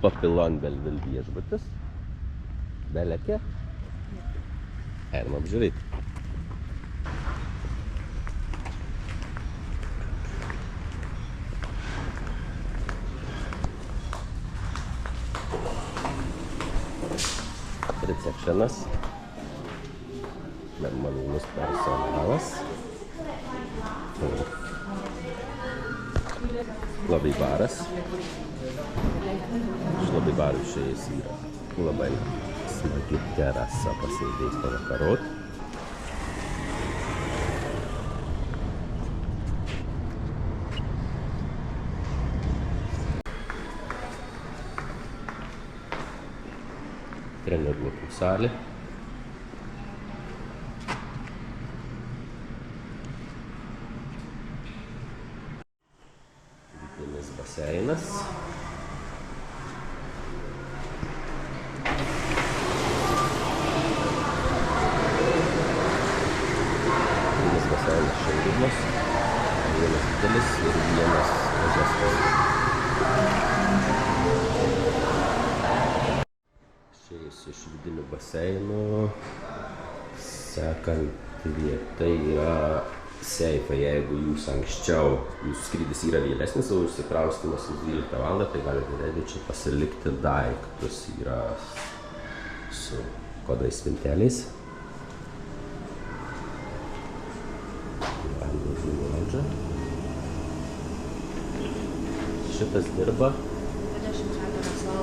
Papilon Belville viešbutis. Belekė. Einam apžiūrėti. Receptionas. Malonus personalas. Lobby baras. Iš lobby barų išėjęs yra labai smagi terasa pasėdėjus pavakarot. Treniruoklių salė. Vidinis baseinas. Vidinis baseinas šildymas. Vienas didelis ir vienas mažesnis. Iš vidinių baseinų sekanti vieta yra seifai. Jeigu jūs anksčiau, jūsų skrydis yra vėlesnis, o užsikraustymas 12 valandą, tai galite realiai čia pasilikti daiktus. Yra su kodais spinteliais. Šitas dirba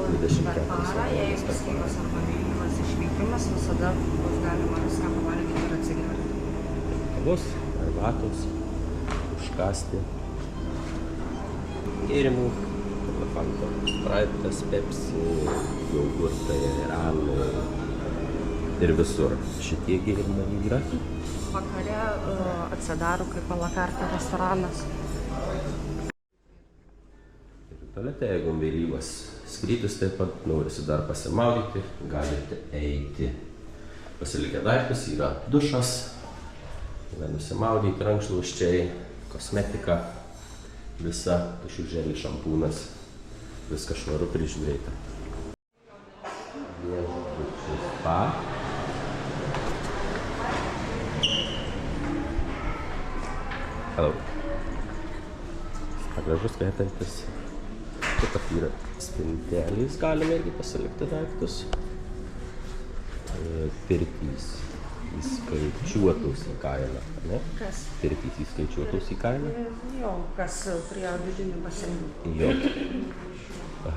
24 valandas. Jeigu skybas arba vėlyvas išvykimas, visada bus galima viską pavalgyti ir atsigerti. Kavos, arbatos, užkasti, gėrimų, Fanta, Spraitas, Pepsi, jogurtai, ranai ir visur. Šitie gėrimai yra. Vakare atsidaro kaip a la carte restoranas. Tualete, jeigu vėlyvas skrydis, taip pat norisi dar pasimaudyti, galite eiti. Pasilikę daiktus, yra dušas, yra nusimaudyti, rankšluosčiai, kosmetika, visa, tušių želį, šampūnas, viskas švaru prižiūrėta. Viešbučių spa. Hello. Gražus kvepiantis. Taip pat yra spintelės, galime irgi pasilikti daiktus. Pirtys įskaičiuotos į kainą, ne? Kas? Pirtys įskaičiuotos į kainą? Jo, kas prie vidinių baseinų. Jo.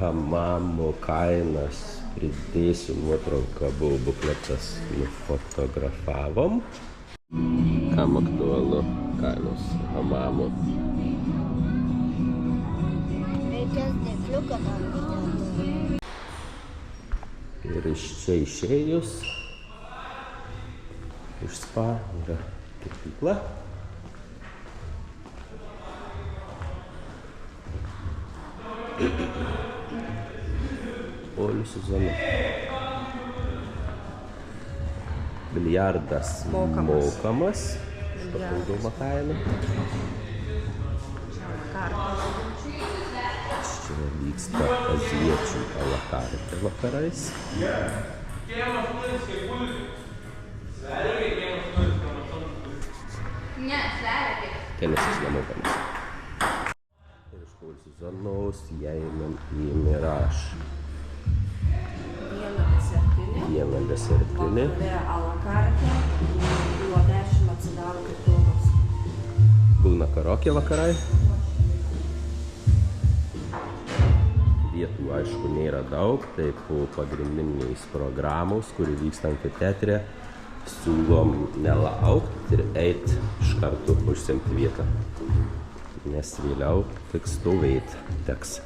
Hamamo kainas pridėsiu nuotrauką, buvo bukletas, nufotografavom. Kam aktualu kainos hamamo? Ir iš čia išėjus, iš spa yra kirpykla. Poilsio zona. Biliardas mokamas už papildomą kainą. Čia vyksta azijiečių a la carte vakarais. Tenisas nemokamas. Ir iš poilsio zonos įeinam į Mirage. Viena desertinė. A la carte, nuo 10 atsidaro kaip pilnas. Būna karaokė vakarai. Vietų, aišku, nėra daug, tai po pagrindiniais programos, kuri vyksta amfiteatre, siūlom nelaukti ir eiti iš karto užsiimti vietą, nes vėliau tik stovėti teks.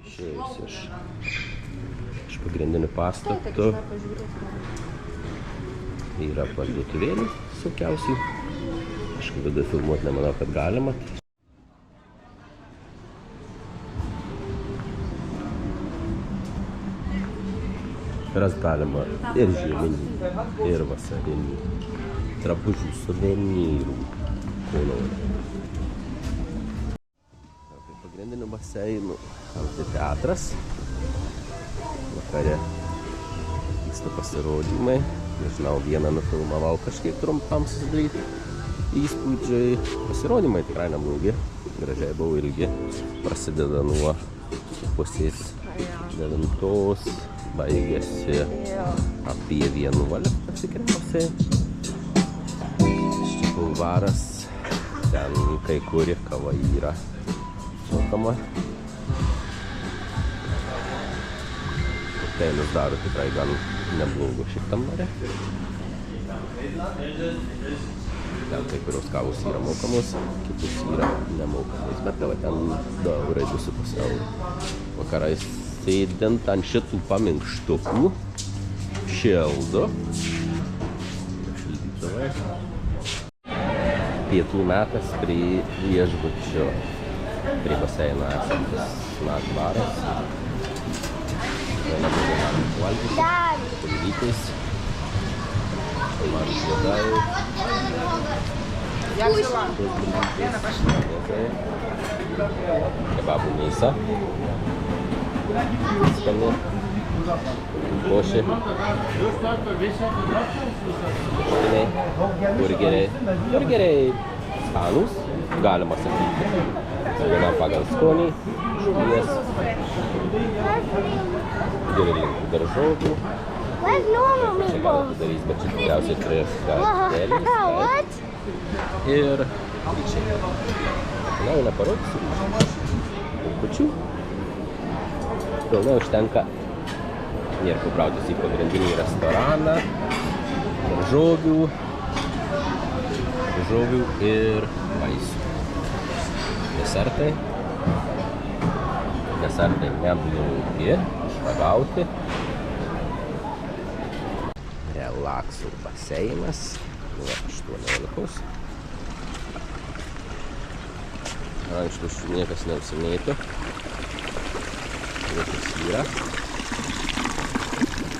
Išėjus iš pagrindinių pastatų yra parduotuvėlių saugiausiai. Aš vidų filmuoti nemanau, kad galima. ras galima ir žieminių, ir vasarinių drabužių, suvenyrų, ko nori. Tai pagrindiniu baseinu amfiteatras. Vakare vyksta pasirodymai. Nežinau, vieną nufilmavau kažkiek trumpam susidaryti įspūdžiai. Pasirodymai tikrai neblogi, gražiai buvo ilgi. Prasideda nuo pusės 9, baigėsi apie 11 tikriausiai. Čia bulvaras, ten kai kuri kava yra šokama. Kokteilius daro tikrai gan neblogo šitam bare. Ten kai kurios kavos yra mokamos, kitus yra nemokamos, bet kava ten 2 eurai, 2,5 eurų. Vakarais sėdint ant šitų paminkštukų, šildo, šildytuvai. Pietų metas prie viešbučio, prie baseino esantis snack baras. Neblogai galim valgyti, kulvytis, man žiedai, kebabų mėsa, skani, košė, burgeriai. Burgeriai skanūs, galima sakyti. Viena pagal skonį, žuvies, girlinkų daržovių. Čia galite darys, bet čia tikriausiai turės gaitelės. Ir ryčiai. Na, neparodysiu. Pučių. Pilnai užtenka. Nėra pabrautis į pagrindinį restoraną. Daržovių ir vaisių. Desertai. Desertai neblogi, išragauti. Relaksų baseinas nuo 18. Rankšluosčių niekas neužsimėtų. Viskas yra.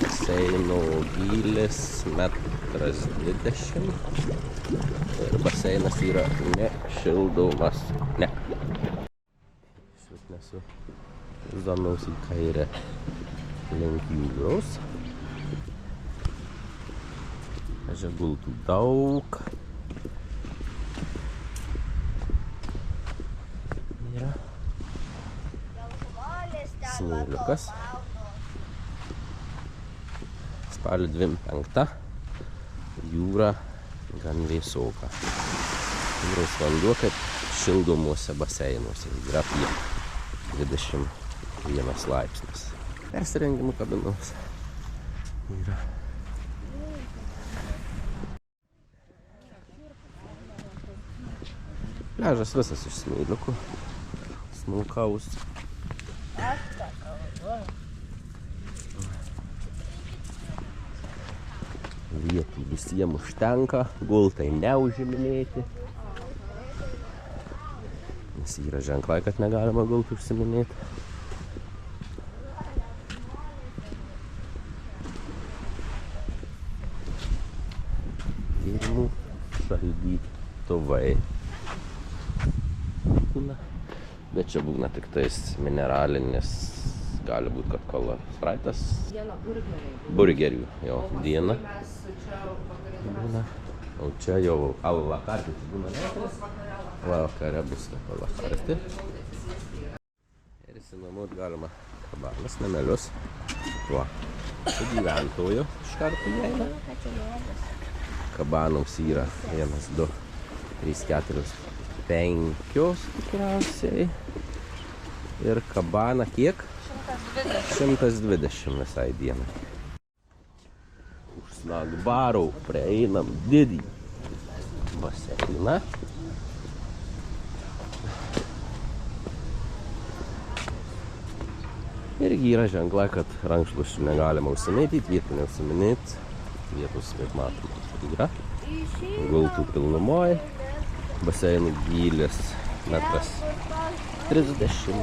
Baseino gylis 1,20 m. Ir baseinas yra nešildomas. Ne. Nesu zonaus į kairę link jūros. Čia gultų daug. Yra smėliukas. Spalio 25. Jūra gan vėsoka. Jūros vanduo kaip šildomuose baseinuose yra apie 21 laipsnis. Persirengimų kabinos yra. Pliažas visas iš smėliukų, smulkaus. Vietų visiems užtenka, gultai neužiminėti. Nes yra ženklai, kad negalima gultų užsiminėti. Gėrimų šaldytuvai. Bet čia būna tik tais mineralinis, gali būti kad kola, spraitas. Burgerių, jo, diena. Būna. O čia jau alakartė būna vakaras. Vakare bus alakartė. Ir išsinuomot galima kabanas, namelius. Va, su gyventoju iš karto įeina. Kabanoms yra 1, 2, 3, 4, 5 tikriausiai. Ir kabana kiek? 120 visai dienai. Už snack baro prieinam didį baseiną. Irgi yra ženklai, kad rankšluosčių negalima užsimėtyti, vietų neužsiminėti. Vietos, kaip matome, yra. Gultų pilnumoje. Baseinų gylis 1,30 m.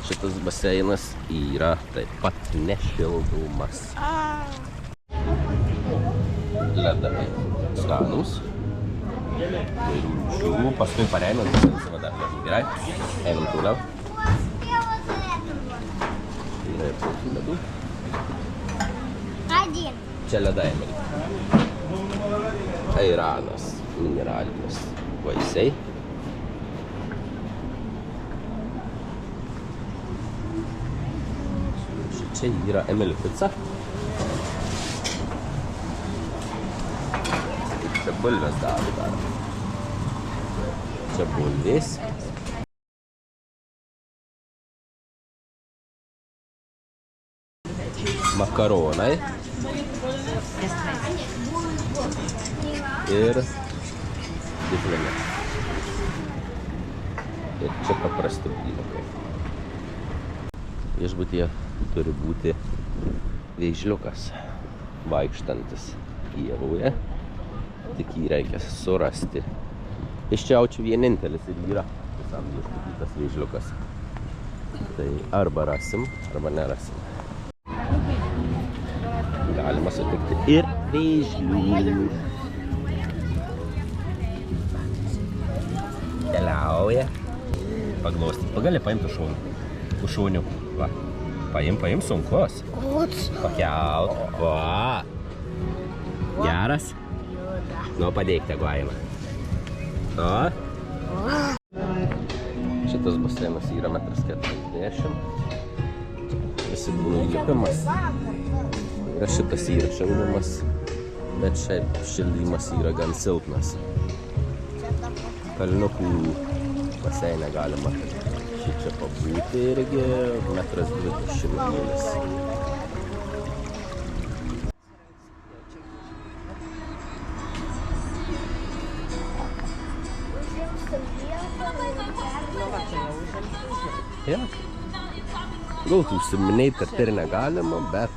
Šitas baseinas yra taip pat nešildomas. Ledai skanūs. Rūšių, paskui pareimėm, visą dar ledų. Gerai? Einam toliau. Yra ir tokių ledų. Čia ledai, Emilija. Airanas, mineralinis vaisiai. Čia yra Emilio pica. Čia bulvės dar. Čia bulvės. Makaronai. Ir didmenė. Ir čia paprasti blynukai. Viešbutyje turi būti vėžliukas vaikštantis pievoje. Tik jį reikia surasti. Iš čia Aučių vienintelis ir yra visam viešbutyje tas vėžliukas. Tai arba rasim, arba nerasim. Galima sutikti ir vėžlių. Keliauja. Paglostyt. Pagali paimti šūnių. Va. Paim sunkus. Pakelt. Va. Geras. Nu, padėk tegu eina. Šitas baseinas yra 1,40 m. Visi būna įlipimas. Ir šitas yra šildomas, bet šiaip šildymas yra gan silpnas. Kalniukų baseine galima šičia pabūti irgi 1,20 m. Ja. Galbūt užsiminėti, kad ir negalima, bet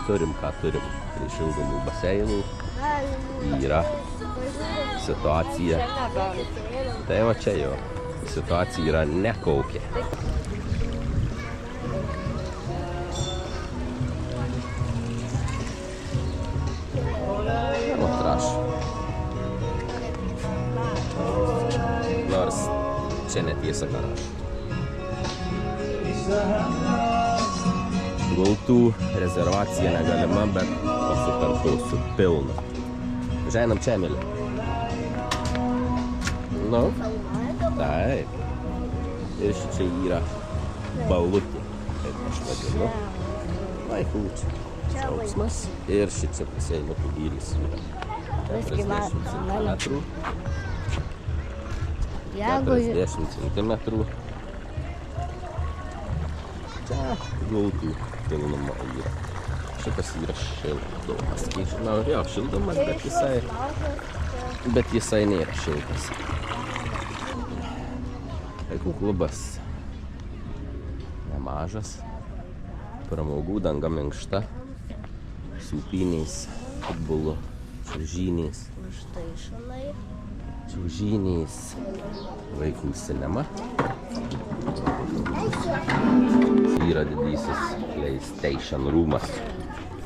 turim ką turim. Prie šildomų baseinų yra situacija. Tai va čia jo. Situacija yra nekokia. Nu, traš. Nors čia netiesa ką rašo. Gultų rezervacija negalima, bet pasikartosiu pilna. Žinam čia, Emilija. Nu, taip. Ir šičia yra balutė, kaip aš vadinu. Vaikučių džiaugsmas. Ir šičia baseinukų gylis yra 40 cm. 40 cm. Čia gultų pilnuma yra. Šitas yra šildomas. Žinau, jo, šildomas, bet jisai nėra šiltas. Vaikų klubas nemažas. Pramogų danga minkšta. Sūpyniais, futbolu, čiuožyniais. Čiuožyniais. Vaikų sinema. Yra didysis PlayStation rūmas.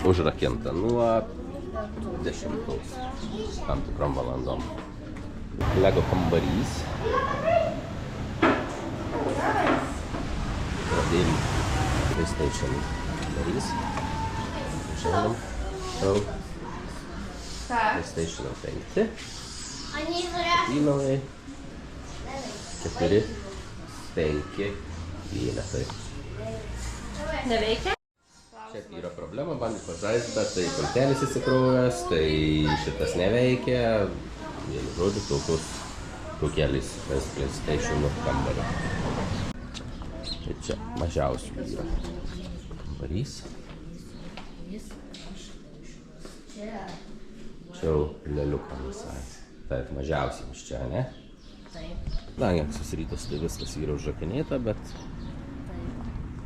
Užrakinta nuo 10 tam tikrom valandom. Lego kambarys. Pradėjom PlayStation kambarys. Žinom. PlayStation 5. Įnauji. 4, 5 vienetai. Neveikia? Šiaip yra problema, bandė pažaist, bet tai pultelis įsikrovęs, tai šitas neveikia. Vienu žodžiu, tokelis PlayStation kambario. Tai čia mažiausių yra kambarys. Čia jau leliuką visai. Taip, mažiausiams čia, ne? Taip. Dangianksius rytus, tai viskas yra užrakinėta, bet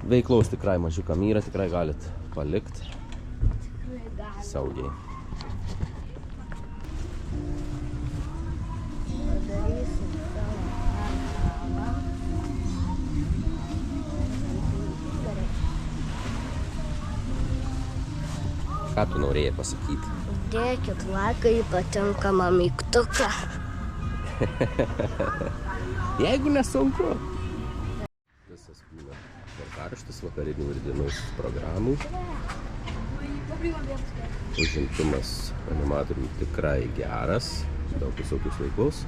veiklaus tikrai mažiukam yra, tikrai galit palikti saugiai. Ką tu norėjai pasakyti? Dėkit laiką į patinkamą mygtuką. Jeigu nesunku. Visas būna tvarkaraštis vakarinių ir dienos programų. Užimtumas animatorių tikrai geras. Daug visokius veiklos.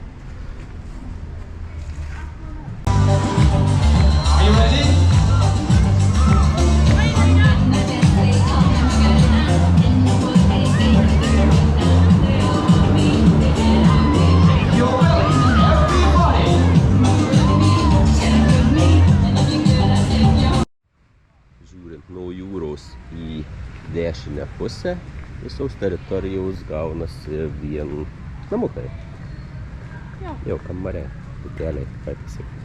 Žiūrint nuo jūros į dešinę pusę, visos teritorijos gaunasi vien namukai. Jau kambariai, tuteliai, kaip pasakyti.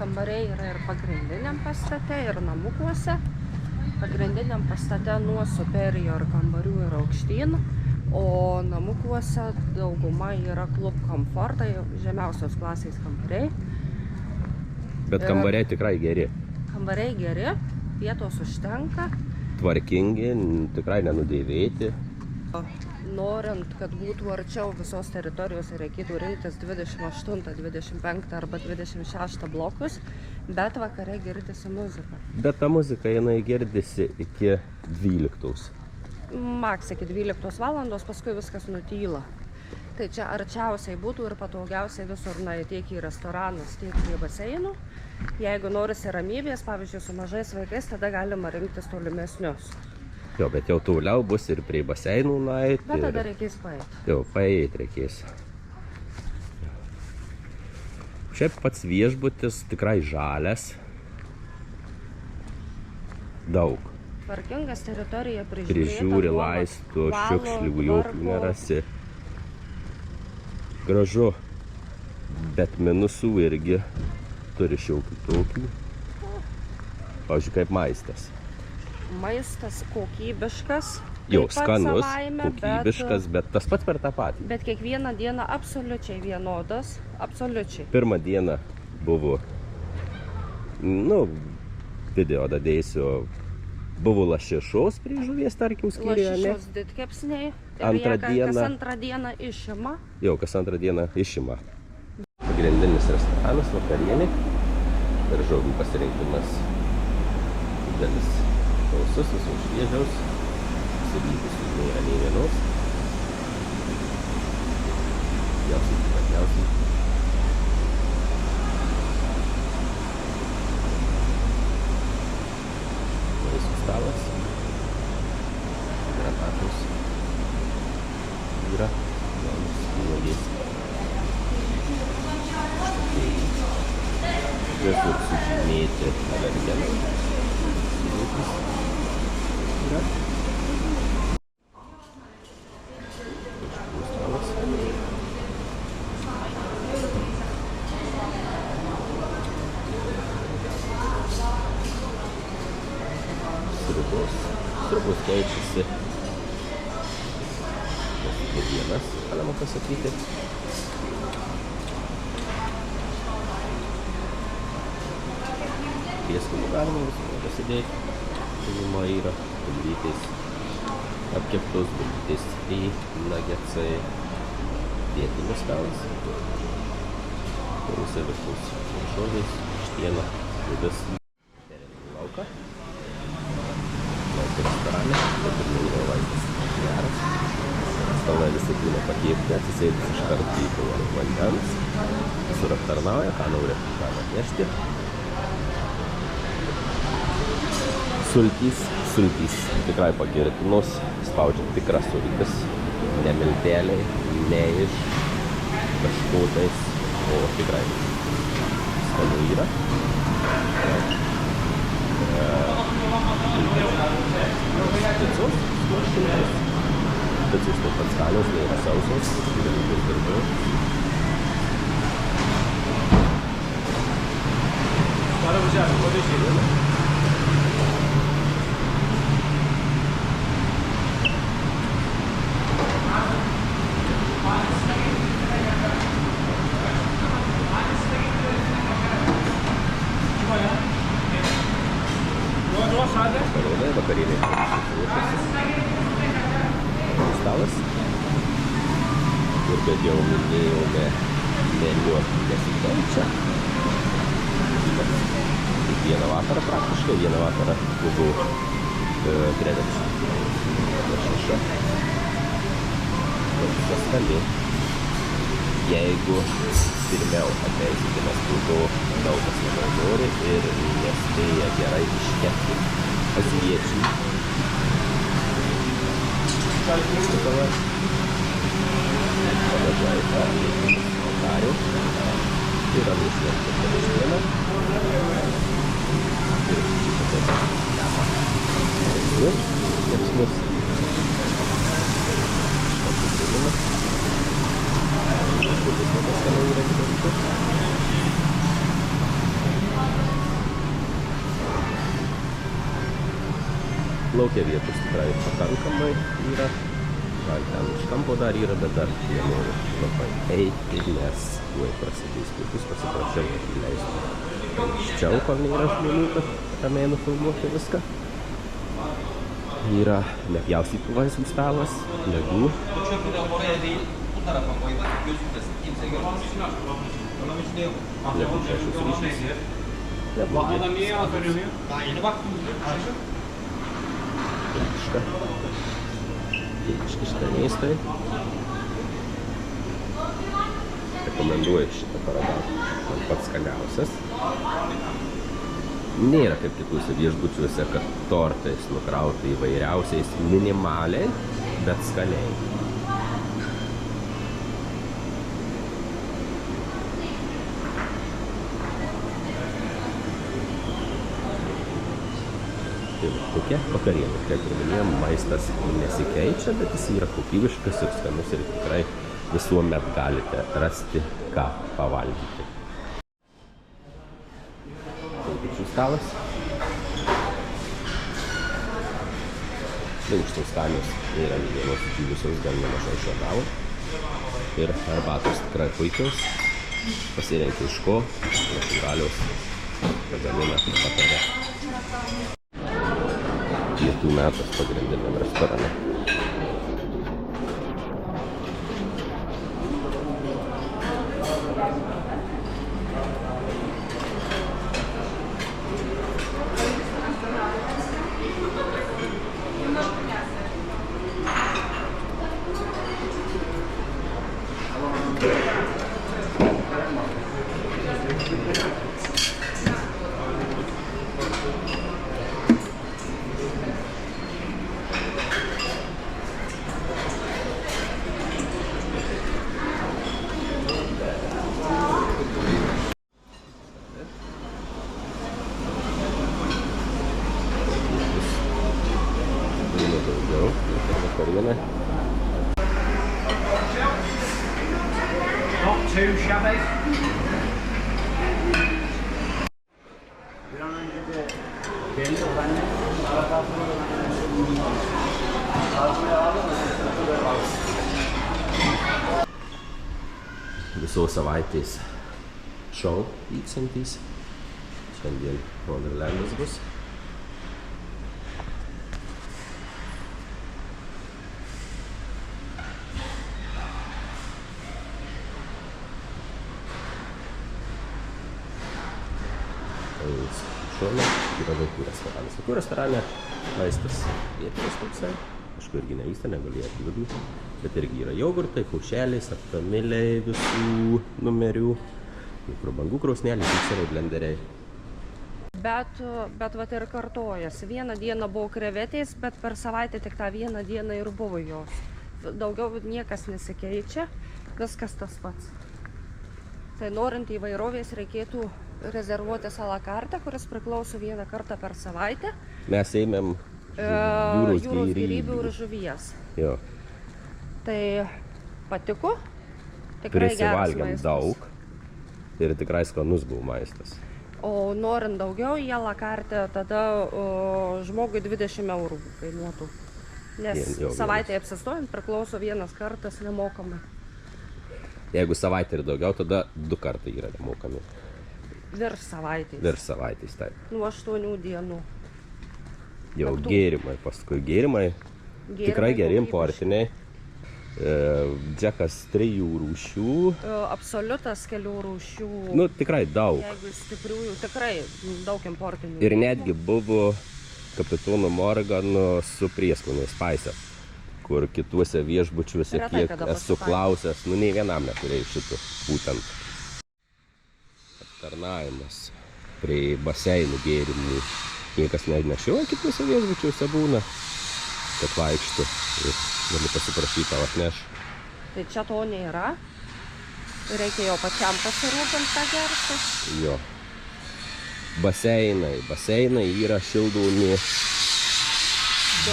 Kambariai yra ir pagrindiniam pastate, ir namukuose. Pagrindiniam pastate nuo superior kambarių yra aukštyn, o namukuose dauguma yra klub komfortai, žemiausios klasės kambariai. Bet kambariai tikrai geri. Kambariai geri, vietos užtenka. Tvarkingi, tikrai nenudėvėti. Norint, kad būtų arčiau visos teritorijos, reikėtų rinktis 28, 25 arba 26 blokus, bet vakare girdisi muzika. Bet ta muzika, jinai girdisi iki 12. Maks iki 12 valandos, paskui viskas nutyla. Tai čia arčiausiai būtų ir patogiausiai visur, tiek į restoranus, tiek prie baseinų. Jeigu norisi ramybės, pavyzdžiui, su mažais vaikais, tada galima rinktis tolimesnius. Jo, bet jau toliau bus ir prie baseinų nueiti. Bet tada reikės paeiti. Jau, paeiti reikės. Šiaip pats viešbutis tikrai žalias. Daug. Tvarkingas teritorija Prižiūri, laisto, šiukšlių, jokių nerasi. Gražu, bet minusų irgi turi šiokių tokių. Pavyzdžiui, kaip maistas. Maistas kokybiškas. Jau, skanus, kokybiškas, bet tas pats per tą patį. Bet kiekvieną dieną absoliučiai vienodas, absoliučiai. Pirmą dieną buvo, video dadėsiu, buvo lašišos prie žuvies, tarkim, skyriuje. Lašišos didkepsniai. Kas antrą dieną išima. Jau, kas antrą dieną išima. Pagrindinis restoranas vakarienė. Daržovių pasirinkimas didelis. Sausus, visos šviežiaus. Sulygusių nėra nei vienos. Jausiai. Vaisių stalas. Granatus. Yra. Nuogės. Visur sužymėti alergenai. Yra. Sriubos keičiasi. Vienas, galima pasakyti. Prieskonių galima visų pasidėti. Žinoma yra bulvytės, apkeptos bulvytės į nagetsai, vietinis stalas. Rusai visus žodžiais, štiena, žuvis. Lauka. Lauka restorane, bet ir minėjo vaistas geras. Stalai visi būna patiekti, atsisėdus iš karto į pilną vandens. Visur aptarnauja, ką nori, ką atnešti. Sultys tikrai pagirtinos, spaudžia tikras sultis, ne milteliai, ne iš kažkotais, o tikrai skanu yra. Picos, picos taip pat skanios, nėra sausos, dalykus darbiau. Vakarienė. bet jau minėjome, meniu nesikeičia. Vieną vakarą praktiškai, vieną vakarą buvau krevečių. Lašiša. Viskas skali. Jeigu pirmiau ateisite, nes būtų daug kas labai nori ir nespėja gerai iškepti azijiečiai. Padažai karių. Yra nušlėpti pavyzdieną. Ir šitas lemą. Kepsnius. Papildinimas. Škutis skaniai yra kitas. Laukia vietos tikrai pakankamai yra. Gal ten iš kampo dar yra, bet dar nenoriu labai eiti, nes tuoj prasidės pietus, pasiprašiau, kad įleistų anksčiau, kol nėra žmonių, kad ramiai nufilmuoti viską. Yra nepjaustytų vaisių stalas, ledų. Ledų šešius ryšius. Ledžiška. Ledžiški skanėstai. Rekomenduoju šitą paragauti. Man pats skaniausias. Nėra kaip kituose viešbučiuose, kad tortais nukrauta įvairiausiais minimaliai, bet skaniai. Tai tokia vakarienė, kaip ir minėjom, maistas nesikeičia, bet jis yra kokybiškas ir skanus ir tikrai visuomet galite rasti, ką pavalgyti. Kūčių stalas. Minkštos skanios yra vienos džiūvusios, gan nemažai šagavo. Ir arbatos tikrai puikios. Pasirenka iš ko, natūralios, pagamina vakare. Pietų metas pagrindiniam restorane. Vakarienė. Not too shabby. Visos savaitės šou vyksantys. Šiandien Wonderlandas bus. Šone yra vaikų restoranas. Vaikų restorane maistas vietinis toksai. Aišku, irgi neįsta, negalėtų vidų. Bet irgi yra jogurtai, kaušeliai, saptamiliai visų numerių. Mikrobangų krausneliai, mikseriai, blenderiai. Bet vat ir kartojasi. Vieną dieną buvo krevetės, bet per savaitę tik tą vieną dieną ir buvo jos. Daugiau niekas nesikeičia, viskas tas pats. Tai norint įvairovės reikėtų rezervuotis a la carte, kuris priklauso vieną kartą per savaitę. Mes ėmėm jūros gėrybių ir žuvies. Jo. Tai patiko. Tikrai geras prisivalgėm maistas. daug ir tikrai skanus buvo maistas. O norint daugiau į a la carte, tada žmogui 20 eurų kainuotų. Nes savaitę apsistojant priklauso vienas kartas nemokamai. Jeigu savaitę ir daugiau, tada 2 kartai yra nemokami. Virš savaitės. Virš savaitės, taip. Nuo 8 dienų. Jau gėrimai, paskui gėrimai. Tikrai geri importiniai. Džekas 3 rūšių. Absoliutas kelių rūšių. Nu, tikrai daug. Jeigu stipriųjų, tikrai daug importinių. Ir netgi buvo kapitono Morgano su prieskoniais paisė, kur kituose viešbučiuose, Retai kiek kada esu pasitaiko. klausęs, nu, nei vienam neturėjau šitų būtent. Aptarnavimas prie baseinų gėrimų. Niekas nešioja, kituose viešbučiuose būna, kad vaikštų ir gali pasiprašyti tau atneš. Tai čia to nėra. Reikia jau pačiam pasirūpinti tą gerti. Jo. Baseinai yra šildomi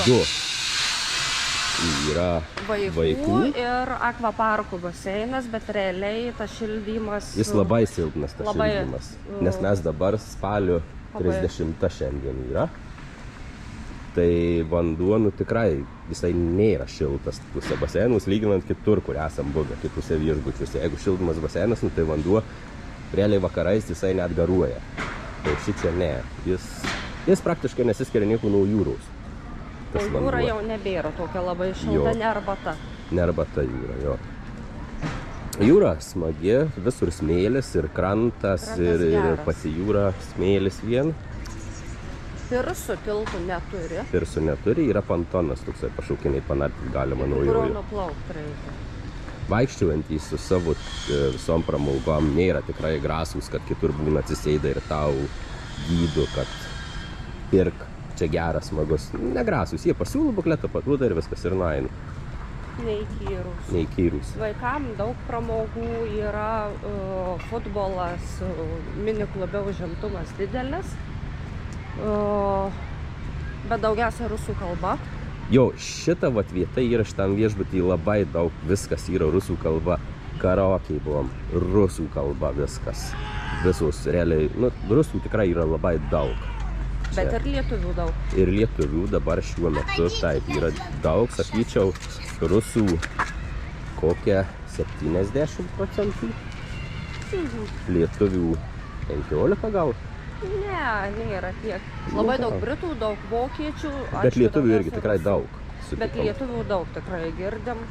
2. Yra vaikų. Ir akvaparkų baseinas, bet realiai tas šildymas... Jis labai silpnas tas labai, šildymas, nes mes dabar spalio 30 šiandien yra. Tai vanduo, nu tikrai, visai nėra šiltas tuose baseinus, lyginant kitur, kur esam buvę, kitose viešbučiuose. Jeigu šildomas baseinas, nu tai vanduo realiai vakarais visai net garuoja. Tai šičia ne, jis praktiškai nesiskiria nieko nuo jūros. O jūra jau nebėra tokia labai šilta, ne arbata. Ne arbata jūra, jo. Jūra smagi, visur smėlis ir krantas ir pati jūra smėlis vien. Pirsų tiltų neturi. Pirsų neturi, yra pontonas, toksai pašaukiniai panartyti galima nuo Kur jojo. nuplaukti reikia. Vaikščiuojantys su savo visom pramogom nėra tikrai grasūs, kad kitur būna atsisėda ir tau gydo, kad pirk, čia geras, smagus. Negrasūs, jie pasiūlo bukletą, paduoda ir viskas ir nueina. Neįkyrūs. Vaikam daug pramogų yra futbolas, mini klube užimtumas didelis, bet daugiausia rusų kalba. Jo, šita vat vieta yra šitam viešbutį labai daug, viskas yra rusų kalba. Karaokei buvom, rusų kalba viskas. Visus realiai, nu, rusų tikrai yra labai daug. Bet ir lietuvių daug. Ir lietuvių dabar šiuo metu, taip, yra daug, sakyčiau, rusų kokia 70%, lietuvių 15 gal. Ne, nėra tiek. Labai daug britų, daug vokiečių. Bet lietuvių irgi tikrai daug. Bet lietuvių daug tikrai girdim.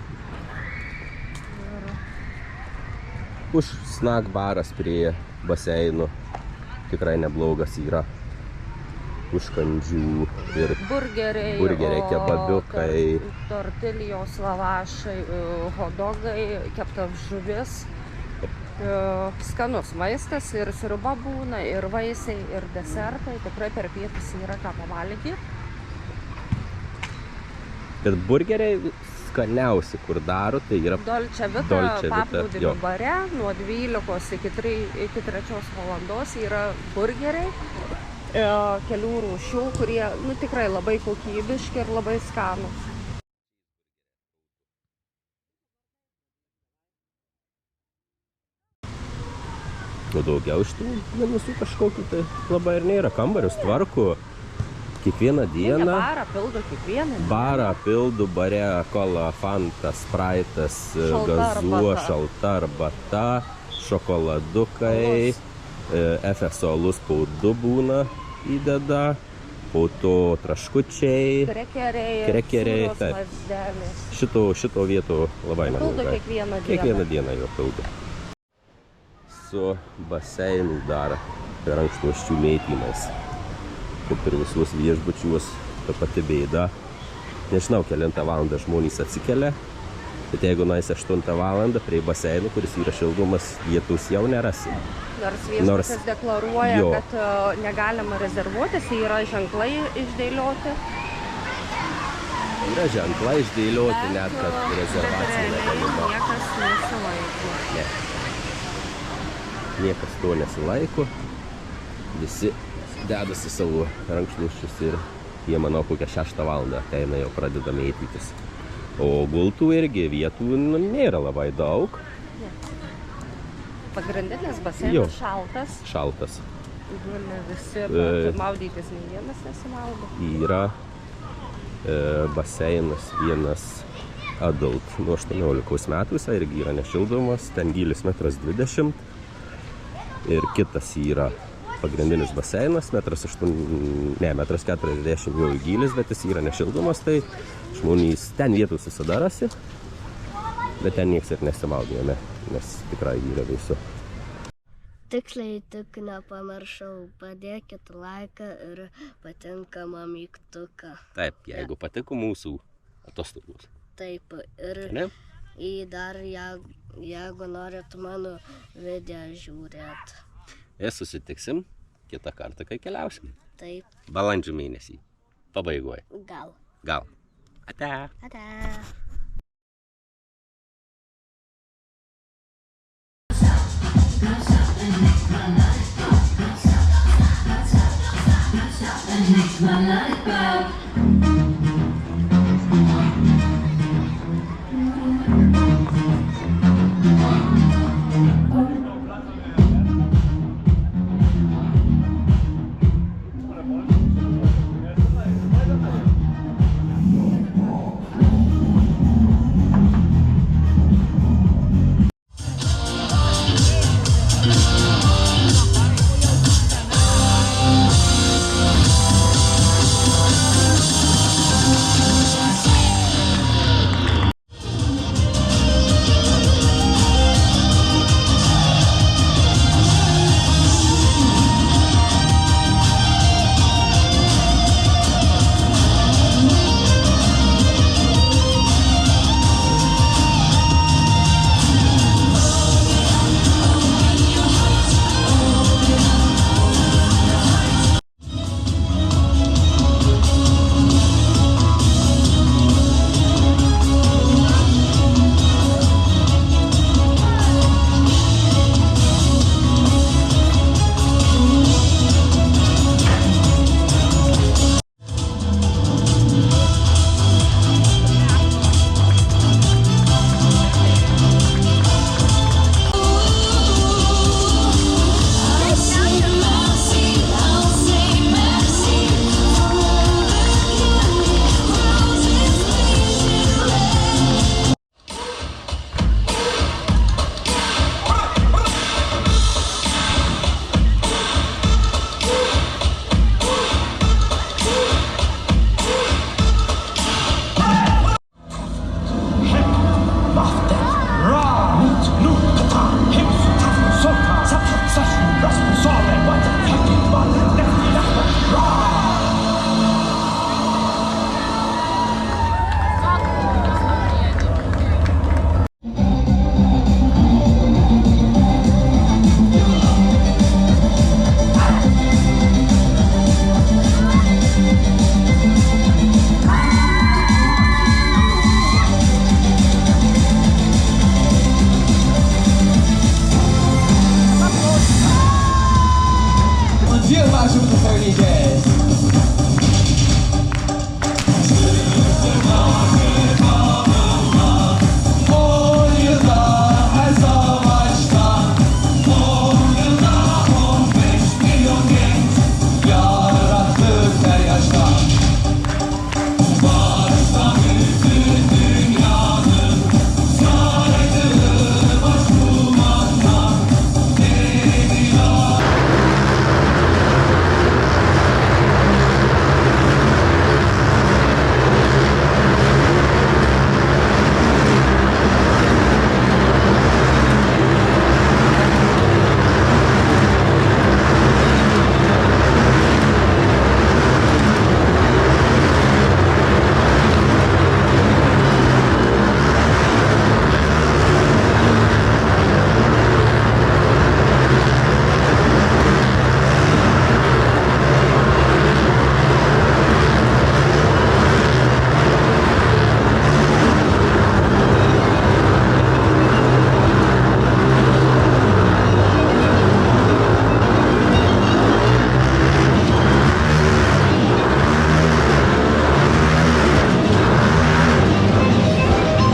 Už snack baras prie baseinų tikrai neblogas yra. Užkandžių ir burgeriai, kebabiukai, tortilijos, lavašai, hotdogai, keptas žuvis. Skanus maistas ir sriuba būna, ir vaisiai, ir desertai. Tikrai per pietus yra ką pavalgyti. Bet burgeriai skaniausi, kur daro, tai yra Dolce Vita paplūdimio bare nuo 12 iki 3 valandos yra burgeriai. Kelių rūšių, kurie tikrai labai kokybiški ir labai skanūs. O daugiau iš tų minusų kažkokių tai labai ir nėra. Kambarius tvarko kiekvieną dieną. Barą pildo kiekvieną dieną. Barą pildo, bare kola, fanta, spraitas, gazuo, šalta arbata, šokoladukai. FSO alus po 2 būna įdeda, po to traškučiai, krekeriai, taip. Šito vieto labai neblogai. Kiekvieną dieną jo pildo. Su baseinų dar rankšluosčių mėtymais. Kaip ir visus viešbučius, ta pati bėda. Nežinau, kelintą valandą žmonės atsikelia, bet jeigu nueisi 8 valandą prie baseinų, kuris yra šildomas, vietos jau nerasi. Nors viešbutis deklaruoja, kad negalima rezervuotis, yra ženklai išdėlioti. Yra ženklai išdėlioti, net kad rezervacija negalima. Niekas nesilaiko. Ne. Niekas to nesilaiko. Visi dedasi savo rankšluosčius ir jie, manau, kokią 6 valandą ateina jau pradeda mėtytis. O gultų irgi vietų nėra labai daug. Pagrindinis baseinas šaltas. Šaltas. Gali visi, bet maudytis nei vienas nesimaudo. Yra baseinas vienas adult nuo 18 metų, jis irgi yra nešildomas, ten gylis 1,20 m. Ir kitas yra pagrindinis baseinas, 1,40 m jau gylis, bet jis yra nešildomas, tai žmonės ten vietos susidarasi. Bet ten nieks ir nesimaudė, nes tikrai yra vėsu. Tiksliai tik nepamiršau, padėkit laiką ir patinkamą mygtuką. Taip, jeigu patiko mūsų atostogos. Taip, ir Ne? dar jeigu norit mano video žiūrėt. Ir susitiksim kitą kartą, kai keliausim. Taip, Balandžio mėnesį. Pabaigoje. gal. Gal. Ate. Ate. Make my life out.